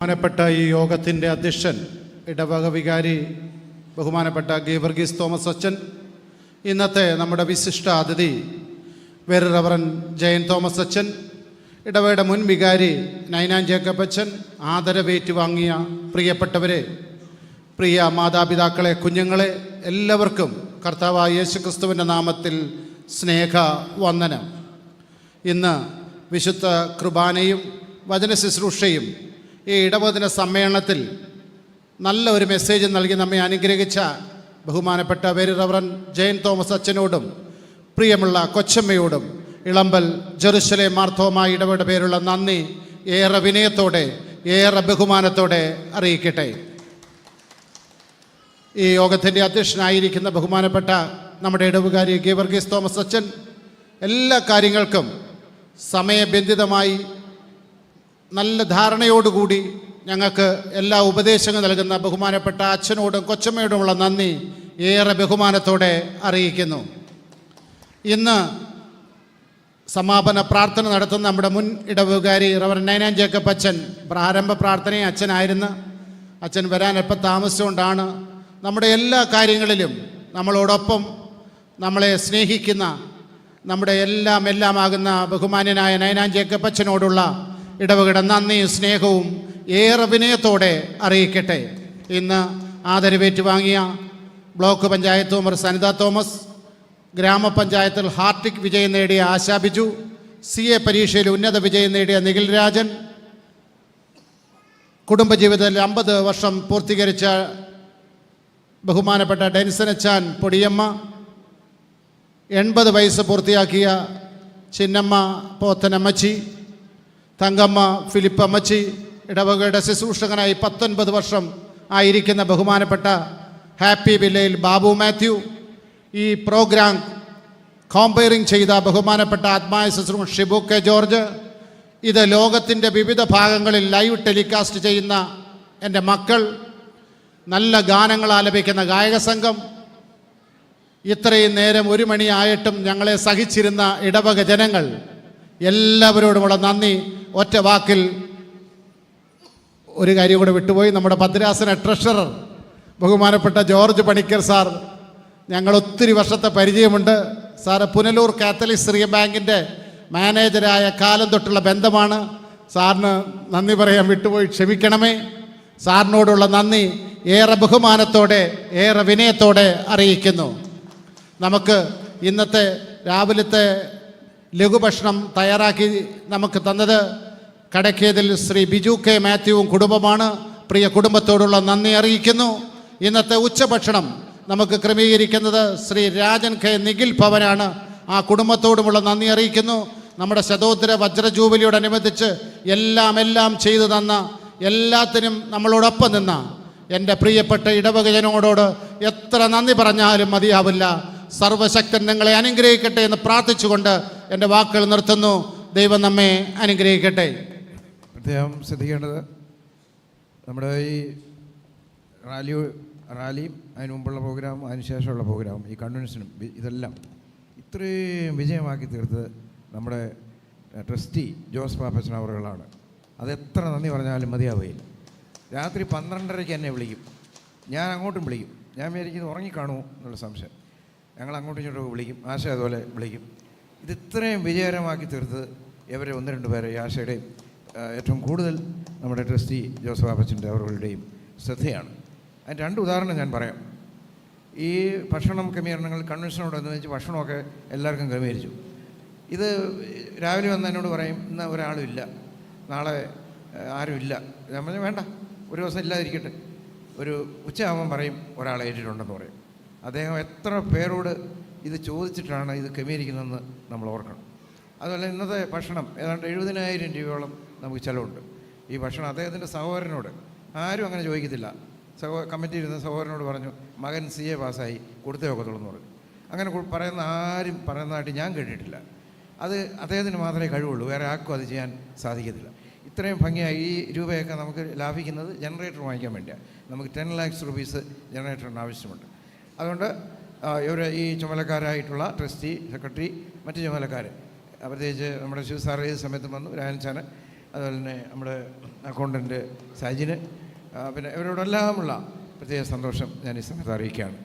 ബഹുമാനപ്പെട്ട ഈ യോഗത്തിൻ്റെ അധ്യക്ഷൻ ഇടവക വികാരി ബഹുമാനപ്പെട്ട ഗീവർഗീസ് തോമസ് അച്ഛൻ, ഇന്നത്തെ നമ്മുടെ വിശിഷ്ട അതിഥി റവറൻ ജയൻ തോമസ് അച്ഛൻ, ഇടവയുടെ മുൻ വികാരി നൈനാൻ ജേക്കബ് അച്ഛൻ, ആദരവേറ്റ് വാങ്ങിയ പ്രിയപ്പെട്ടവരെ, പ്രിയ മാതാപിതാക്കളെ, കുഞ്ഞുങ്ങളെ, എല്ലാവർക്കും കർത്താവായ യേശുക്രിസ്തുവിൻ്റെ നാമത്തിൽ സ്നേഹ വന്ദനം. ഇന്ന് വിശുദ്ധ കുർബാനയും വചന ശുശ്രൂഷയും ഈ ഇടവദിന സമ്മേളനത്തിൽ നല്ല ഒരു മെസ്സേജ് നൽകി നമ്മെ അനുഗ്രഹിച്ച ബഹുമാനപ്പെട്ട റവറൻ ജയൻ തോമസ് അച്ഛനോടും പ്രിയമുള്ള കൊച്ചമ്മയോടും ഇളമ്പൽ ജെറുസലേം മാർത്തോമാ ഇടവയുടെ പേരുള്ള നന്ദി ഏറെ വിനയത്തോടെ ഏറെ ബഹുമാനത്തോടെ അറിയിക്കട്ടെ. ഈ യോഗത്തിൻ്റെ അധ്യക്ഷനായിരിക്കുന്ന ബഹുമാനപ്പെട്ട നമ്മുടെ ഇടവുകാരി ഗീവർഗീസ് തോമസ് അച്ഛൻ എല്ലാ കാര്യങ്ങൾക്കും സമയബന്ധിതമായി നല്ല ധാരണയോടുകൂടി ഞങ്ങൾക്ക് എല്ലാ ഉപദേശങ്ങളും നൽകുന്ന ബഹുമാനപ്പെട്ട അച്ഛനോടും കൊച്ചമ്മയോടുമുള്ള നന്ദി ഏറെ ബഹുമാനത്തോടെ അറിയിക്കുന്നു. ഇന്ന് സമാപന പ്രാർത്ഥന നടത്തുന്ന നമ്മുടെ മുൻ ഇടവുകാരി റവറൻ നൈനാൻ ജേക്കബ് അച്ഛൻ പ്രാരംഭ പ്രാർത്ഥനയും അച്ഛനായിരുന്നു. അച്ഛൻ വരാൻ എപ്പം താമസിച്ചുകൊണ്ടാണ് നമ്മുടെ എല്ലാ കാര്യങ്ങളിലും നമ്മളോടൊപ്പം നമ്മളെ സ്നേഹിക്കുന്ന നമ്മുടെ എല്ലാമാകുന്ന ബഹുമാന്യനായ നൈനാൻ ജേക്കബ് അച്ഛനോടുള്ള ഇടവകയുടെ നന്ദിയും സ്നേഹവും ഏറെ വിനയത്തോടെ അറിയിക്കട്ടെ. ഇന്ന് ആദരവേറ്റ് വാങ്ങിയ block panchayat member Sanitha Thomas, ഗ്രാമപഞ്ചായത്തിൽ ഹാർട്ടിക് വിജയം നേടിയ ആശാ ബിജു, CA പരീക്ഷയിൽ ഉന്നത വിജയം നേടിയ നിഖിൽ രാജൻ, കുടുംബജീവിതത്തിൽ 50 വർഷം പൂർത്തീകരിച്ച ബഹുമാനപ്പെട്ട ഡെൻസൻ അച്ചാൻ പൊടിയമ്മ, 80 വയസ്സ് പൂർത്തിയാക്കിയ ചിന്നമ്മ പോത്തനമ്മച്ചി, തങ്കമ്മ ഫിലിപ്പ് അമ്മച്ചി, ഇടവകയുടെ ശുശ്രൂഷകനായി 19 വർഷം ആയിരിക്കുന്ന ബഹുമാനപ്പെട്ട ഹാപ്പി വില്ലയിൽ ബാബു മാത്യു, ഈ പ്രോഗ്രാം കോമ്പയറിംഗ് ചെയ്ത ബഹുമാനപ്പെട്ട ആത്മായ ശുശ്രൂഷ ഷിബു കെ ജോർജ്, ഇത് ലോകത്തിൻ്റെ വിവിധ ഭാഗങ്ങളിൽ ലൈവ് ടെലികാസ്റ്റ് ചെയ്യുന്ന എൻ്റെ മക്കൾ, നല്ല ഗാനങ്ങൾ ആലപിക്കുന്ന ഗായക സംഘം, ഇത്രയും നേരം 1 മണിയായിട്ടും ഞങ്ങളെ സഹിച്ചിരുന്ന ഇടവക ജനങ്ങൾ, എല്ലാവരോടുമുള്ള നന്ദി. ഒറ്റ വാക്കിൽ ഒരു കാര്യം കൂടെ വിട്ടുപോയി. നമ്മുടെ ഭദ്രാസന ട്രഷറർ ബഹുമാനപ്പെട്ട ജോർജ് പണിക്കർ സാർ, ഞങ്ങൾ ഒത്തിരി വർഷത്തെ പരിചയമുണ്ട്. സാറ് പുനലൂർ കാത്തലിക് സിറിയ ബാങ്കിൻ്റെ മാനേജരായ കാലം തൊട്ടുള്ള ബന്ധമാണ്. സാറിന് നന്ദി പറയാൻ വിട്ടുപോയി, ക്ഷമിക്കണമേ. സാറിനോടുള്ള നന്ദി ഏറെ ബഹുമാനത്തോടെ ഏറെ വിനയത്തോടെ അറിയിക്കുന്നു. നമുക്ക് ഇന്നത്തെ രാവിലത്തെ ലഘുഭക്ഷണം തയ്യാറാക്കി നമുക്ക് തന്നത് കടക്കേതിൽ ശ്രീ ബിജു കെ മാത്യുവും കുടുംബമാണ്. പ്രിയ കുടുംബത്തോടുള്ള നന്ദി അറിയിക്കുന്നു. ഇന്നത്തെ ഉച്ചഭക്ഷണം നമുക്ക് ക്രമീകരിക്കുന്നത് ശ്രീ രാജൻ കെ നിഖിൽ ഭവനാണ്. ആ കുടുംബത്തോടുമുള്ള നന്ദി അറിയിക്കുന്നു. നമ്മുടെ ശതോത്തര വജ്ര ജൂബിലിയോടനുബന്ധിച്ച് എല്ലാം ചെയ്തു തന്ന, എല്ലാത്തിനും നമ്മളോടൊപ്പം നിന്ന എൻ്റെ പ്രിയപ്പെട്ട ഇടവകജനോടോട് എത്ര നന്ദി പറഞ്ഞാലും മതിയാവില്ല. സർവശക്തൻ നിങ്ങളെ അനുഗ്രഹിക്കട്ടെ എന്ന് പ്രാർത്ഥിച്ചുകൊണ്ട് എൻ്റെ വാക്കുകൾ നിർത്തുന്നു. ദൈവം നമ്മെ അനുഗ്രഹിക്കട്ടെ. പ്രത്യേകം ശ്രദ്ധിക്കേണ്ടത്, നമ്മുടെ ഈ റാലിയും അതിന് മുമ്പുള്ള പ്രോഗ്രാമും അതിനുശേഷമുള്ള പ്രോഗ്രാമും ഈ കൺവെൻഷനും ഇതെല്ലാം ഇത്രയും വിജയമാക്കി തീർത്തത് നമ്മുടെ ട്രസ്റ്റി ജോസ് പാപ്പച്ചൻ അവറുകളാണ്. അതെത്ര നന്ദി പറഞ്ഞാലും മതിയാവുകയില്ല. രാത്രി 12:30 എന്നെ വിളിക്കും, ഞാൻ അങ്ങോട്ടും വിളിക്കും. ഞാൻ വിചാരിക്കുന്നത് ഉറങ്ങിക്കാണുമോ എന്നുള്ള സംശയം. ഞങ്ങൾ അങ്ങോട്ടും ഇങ്ങോട്ടും വിളിക്കും, ആശ അതുപോലെ വിളിക്കും. ഇത് ഇത്രയും വിജയകരമാക്കി തീർത്തത് ഇവരെ 1-2 പേരെ, ഈ ആശയുടെയും ഏറ്റവും കൂടുതൽ നമ്മുടെ ട്രസ്റ്റി ജോസ് പാപ്പച്ചൻ്റെ അവരുടെയും ശ്രദ്ധയാണ്. അതിന് 2 ഉദാഹരണം ഞാൻ പറയാം. ഈ ഭക്ഷണം ക്രമീകരണങ്ങൾ കൺവെൻഷനോടനുബന്ധിച്ച് ഭക്ഷണമൊക്കെ എല്ലാവർക്കും ക്രമീകരിച്ചു. ഇത് രാവിലെ വന്ന് എന്നോട് പറയും, ഇന്ന് ഒരാളും ഇല്ല, നാളെ ആരുമില്ല. ഞാൻ പറഞ്ഞു വേണ്ട, ഒരു ദിവസം ഇല്ലാതിരിക്കട്ടെ. ഒരു ഉച്ചയാകുമ്പം പറയും ഒരാളെ ഏറ്റിട്ടുണ്ടെന്ന് പറയും. അദ്ദേഹം എത്ര പേരോട് ഇത് ചോദിച്ചിട്ടാണ് ഇത് ക്രമീകരിക്കുന്നതെന്ന് നമ്മൾ ഓർക്കണം. അതുപോലെ ഇന്നത്തെ ഭക്ഷണം ഏതാണ്ട് 70,000 രൂപയോളം നമുക്ക് ചിലവുണ്ട്. ഈ ഭക്ഷണം അദ്ദേഹത്തിൻ്റെ സഹോദരനോട് ആരും അങ്ങനെ ചോദിക്കത്തില്ല. കമ്മിറ്റി ഇരുന്ന സഹോദരനോട് പറഞ്ഞു, മകൻ CA പാസ്സായി, കൊടുത്തേ ഒക്കത്തുള്ളൂ എന്ന് പറഞ്ഞു. അങ്ങനെ ആരും പറയുന്നതായിട്ട് ഞാൻ കേട്ടിട്ടില്ല. അത് അദ്ദേഹത്തിന് മാത്രമേ കഴിവുള്ളൂ, വേറെ ആർക്കും അത് ചെയ്യാൻ സാധിക്കത്തില്ല. ഇത്രയും ഭംഗിയായി ഈ രൂപയൊക്കെ നമുക്ക് ലാഭിക്കുന്നത് ജനറേറ്റർ വാങ്ങിക്കാൻ വേണ്ടിയാണ്. നമുക്ക് 10 lakhs rupees ജനറേറ്ററിന് ആവശ്യമുണ്ട്. അതുകൊണ്ട് ഈ ചുമതലക്കാരായിട്ടുള്ള ട്രസ്റ്റി, സെക്രട്ടറി, മറ്റ് ചുമതലക്കാർ, പ്രത്യേകിച്ച് നമ്മുടെ ശിവ സാർ ഏത് സമയത്തും വന്നു, രാജൻചാന് അതുപോലെ തന്നെ നമ്മുടെ അക്കൗണ്ടൻറ്റ് സജിന്, പിന്നെ ഇവരോടെല്ലാമുള്ള പ്രത്യേക സന്തോഷം ഞാൻ ഈ സമയത്ത് അറിയിക്കുകയാണ്.